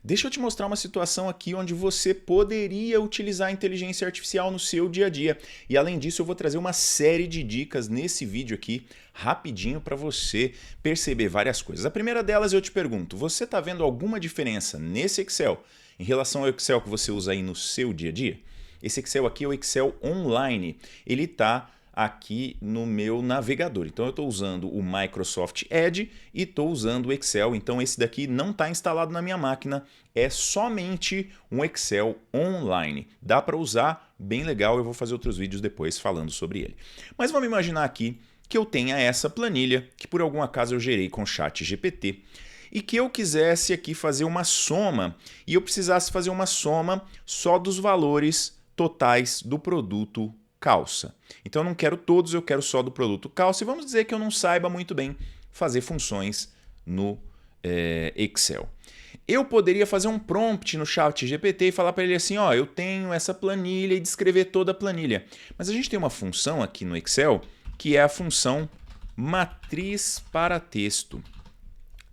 Deixa eu te mostrar uma situação aqui onde você poderia utilizar a inteligência artificial no seu dia a dia. E além disso, eu vou trazer uma série de dicas nesse vídeo aqui, rapidinho, para você perceber várias coisas. A primeira delas eu te pergunto, você está vendo alguma diferença nesse Excel em relação ao Excel que você usa aí no seu dia a dia? Esse Excel aqui é o Excel Online. Ele está aqui no meu navegador. Então eu estou usando o Microsoft Edge e estou usando o Excel. Então esse daqui não está instalado na minha máquina, é somente um Excel online. Dá para usar, bem legal, eu vou fazer outros vídeos depois falando sobre ele. Mas vamos imaginar aqui que eu tenha essa planilha que por algum acaso eu gerei com o ChatGPT e que eu quisesse aqui fazer uma soma e eu precisasse fazer uma soma só dos valores totais do produto calça. Então eu não quero todos, eu quero só do produto calça. E vamos dizer que eu não saiba muito bem fazer funções no Excel. Eu poderia fazer um prompt no ChatGPT e falar para ele assim, ó, eu tenho essa planilha e descrever toda a planilha. Mas a gente tem uma função aqui no Excel que é a função matriz para texto.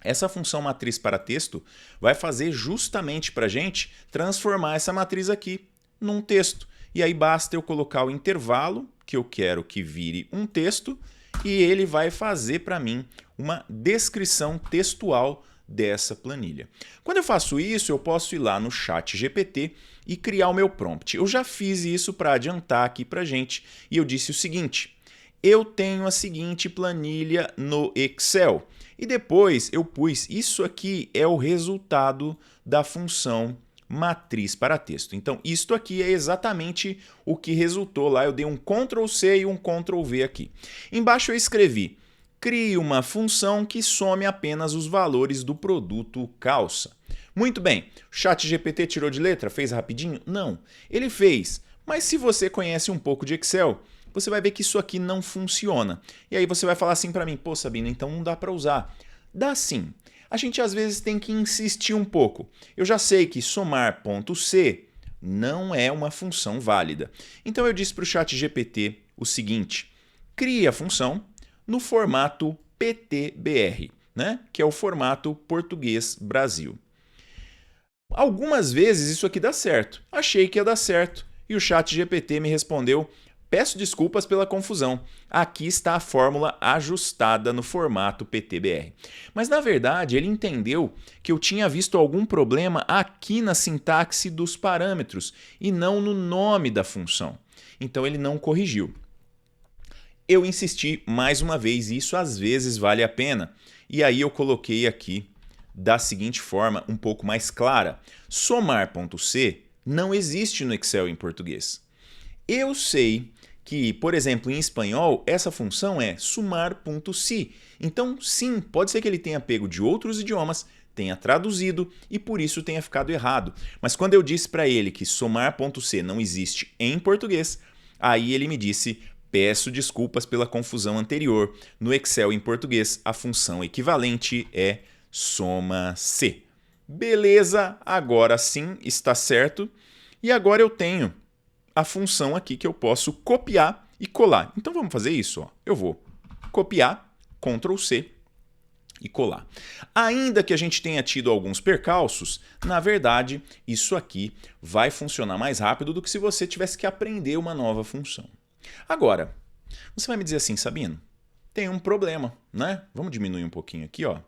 Essa função matriz para texto vai fazer justamente para a gente transformar essa matriz aqui num texto. E aí basta eu colocar o intervalo que eu quero que vire um texto e ele vai fazer para mim uma descrição textual dessa planilha. Quando eu faço isso, eu posso ir lá no ChatGPT e criar o meu prompt. Eu já fiz isso para adiantar aqui para a gente e eu disse o seguinte, eu tenho a seguinte planilha no Excel e depois eu pus, isso aqui é o resultado da função matriz para texto. Então, isto aqui é exatamente o que resultou lá. Eu dei um Ctrl+C e um Ctrl+V aqui. Embaixo eu escrevi, crie uma função que some apenas os valores do produto calça. Muito bem, o ChatGPT tirou de letra? Fez rapidinho? Não, ele fez. Mas se você conhece um pouco de Excel, você vai ver que isso aqui não funciona. E aí você vai falar assim para mim, pô Sabino, então não dá para usar. Dá sim. A gente às vezes tem que insistir um pouco. Eu já sei que somar.c não é uma função válida. Então eu disse para o ChatGPT o seguinte, crie a função no formato PTBR, né? Que é o formato português Brasil. Algumas vezes isso aqui dá certo. Achei que ia dar certo e o ChatGPT me respondeu, peço desculpas pela confusão. Aqui está a fórmula ajustada no formato PTBR. Mas na verdade ele entendeu que eu tinha visto algum problema aqui na sintaxe dos parâmetros e não no nome da função. Então ele não corrigiu. Eu insisti mais uma vez e isso às vezes vale a pena. E aí eu coloquei aqui da seguinte forma um pouco mais clara. Somar.c não existe no Excel em português. Eu sei que, por exemplo, em espanhol, essa função é sumar.si. Então, sim, pode ser que ele tenha pego de outros idiomas, tenha traduzido e por isso tenha ficado errado. Mas quando eu disse para ele que somar.c não existe em português, aí ele me disse, peço desculpas pela confusão anterior. No Excel em português, a função equivalente é soma-c. Beleza, agora sim está certo. E agora eu tenho a função aqui que eu posso copiar e colar. Então vamos fazer isso. Ó. Eu vou copiar, Ctrl+C e colar. Ainda que a gente tenha tido alguns percalços, na verdade isso aqui vai funcionar mais rápido do que se você tivesse que aprender uma nova função. Agora, você vai me dizer assim, Sabino, tem um problema, né? Vamos diminuir um pouquinho aqui, ó.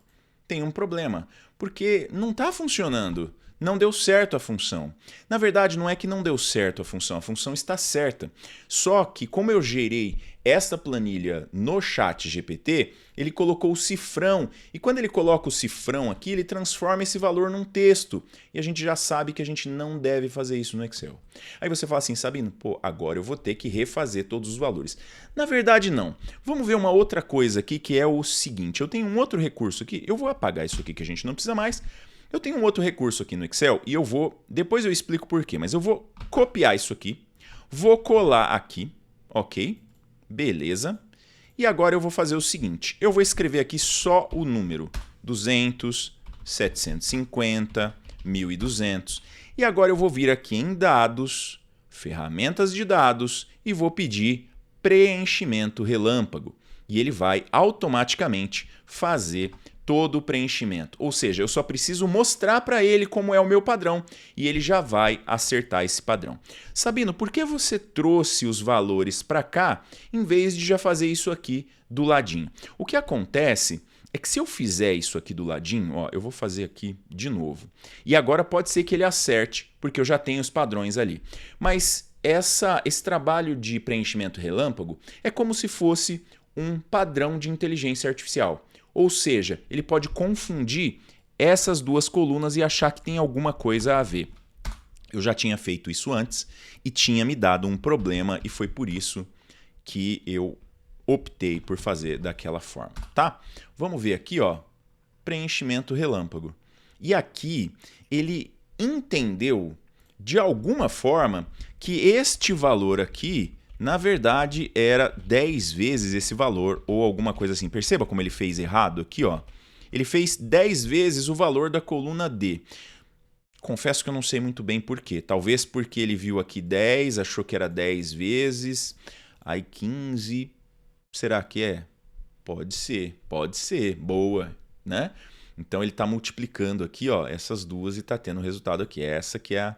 Tem um problema, porque não está funcionando. Não deu certo a função. Na verdade, não é que não deu certo a função está certa. Só que, como eu gerei esta planilha no ChatGPT, ele colocou o cifrão. E quando ele coloca o cifrão aqui, ele transforma esse valor num texto. E a gente já sabe que a gente não deve fazer isso no Excel. Aí você fala assim, Sabino, pô, agora eu vou ter que refazer todos os valores. Na verdade, não. Vamos ver uma outra coisa aqui, que é o seguinte. Eu tenho um outro recurso aqui. Eu vou apagar isso aqui que a gente não precisa mais. Eu tenho um outro recurso aqui no Excel e eu vou, depois eu explico por quê, mas eu vou copiar isso aqui, vou colar aqui, ok? Beleza. E agora eu vou fazer o seguinte, eu vou escrever aqui só o número 200, 750, 1200 e agora eu vou vir aqui em dados, ferramentas de dados e vou pedir preenchimento relâmpago e ele vai automaticamente fazer todo o preenchimento. Ou seja, eu só preciso mostrar para ele como é o meu padrão e ele já vai acertar esse padrão. Sabino, por que você trouxe os valores para cá em vez de já fazer isso aqui do ladinho? O que acontece é que se eu fizer isso aqui do ladinho, ó, eu vou fazer aqui de novo. E agora pode ser que ele acerte, porque eu já tenho os padrões ali. Mas esse trabalho de preenchimento relâmpago é como se fosse um padrão de inteligência artificial. Ou seja, ele pode confundir essas duas colunas e achar que tem alguma coisa a ver. Eu já tinha feito isso antes e tinha me dado um problema e foi por isso que eu optei por fazer daquela forma, tá? Vamos ver aqui, ó, preenchimento relâmpago. E aqui ele entendeu de alguma forma que este valor aqui, na verdade, era 10 vezes esse valor ou alguma coisa assim. Perceba como ele fez errado aqui, ó. Ele fez 10 vezes o valor da coluna D. Confesso que eu não sei muito bem por quê. Talvez porque ele viu aqui 10, achou que era 10 vezes, aí 15... Será que é? Pode ser, boa, né? Então ele está multiplicando aqui, ó, essas duas e está tendo o resultado aqui. Essa que é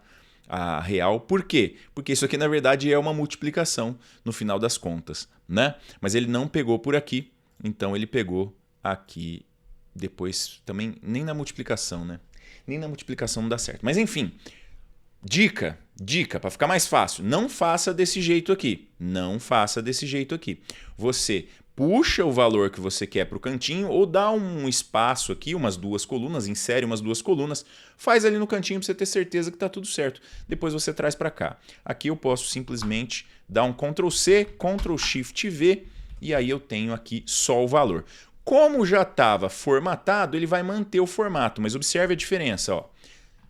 a real. Por quê? Porque isso aqui na verdade é uma multiplicação no final das contas, né? Mas ele não pegou por aqui, então ele pegou aqui depois também, nem na multiplicação, né? Nem na multiplicação não dá certo. Mas enfim, dica, para ficar mais fácil, não faça desse jeito aqui. Não faça desse jeito aqui. Você puxa o valor que você quer para o cantinho ou dá um espaço aqui, umas duas colunas, insere umas duas colunas, faz ali no cantinho para você ter certeza que está tudo certo. Depois você traz para cá. Aqui eu posso simplesmente dar um Ctrl C, Ctrl Shift V e aí eu tenho aqui só o valor. Como já estava formatado, ele vai manter o formato, mas observe a diferença, ó.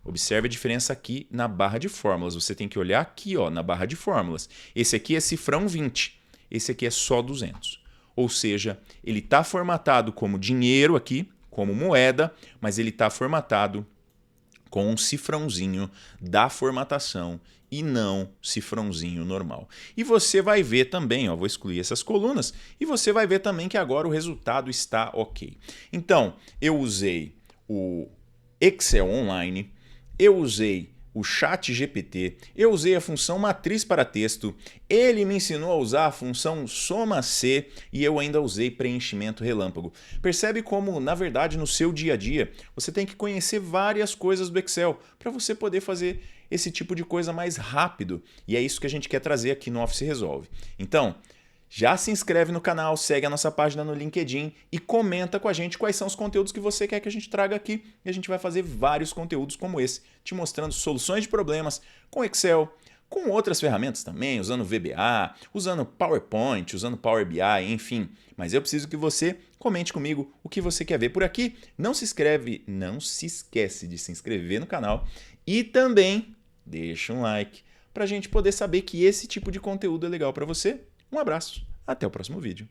Observe a diferença aqui na barra de fórmulas. Você tem que olhar aqui, ó, na barra de fórmulas. Esse aqui é cifrão 20. Esse aqui é só 200. Ou seja, ele está formatado como dinheiro aqui, como moeda, mas ele está formatado com um cifrãozinho da formatação e não cifrãozinho normal. E você vai ver também, ó, vou excluir essas colunas, e você vai ver também que agora o resultado está ok. Então, eu usei o Excel Online, eu usei o ChatGPT, eu usei a função matriz para texto, ele me ensinou a usar a função soma C e eu ainda usei preenchimento relâmpago. Percebe como, na verdade, no seu dia a dia, você tem que conhecer várias coisas do Excel para você poder fazer esse tipo de coisa mais rápido. E é isso que a gente quer trazer aqui no Office Resolve. Então, já se inscreve no canal, segue a nossa página no LinkedIn e comenta com a gente quais são os conteúdos que você quer que a gente traga aqui. E a gente vai fazer vários conteúdos como esse, te mostrando soluções de problemas com Excel, com outras ferramentas também, usando VBA, usando PowerPoint, usando Power BI, enfim. Mas eu preciso que você comente comigo o que você quer ver por aqui. Não se esquece de se inscrever no canal e também deixa um like para a gente poder saber que esse tipo de conteúdo é legal para você. Um abraço, até o próximo vídeo.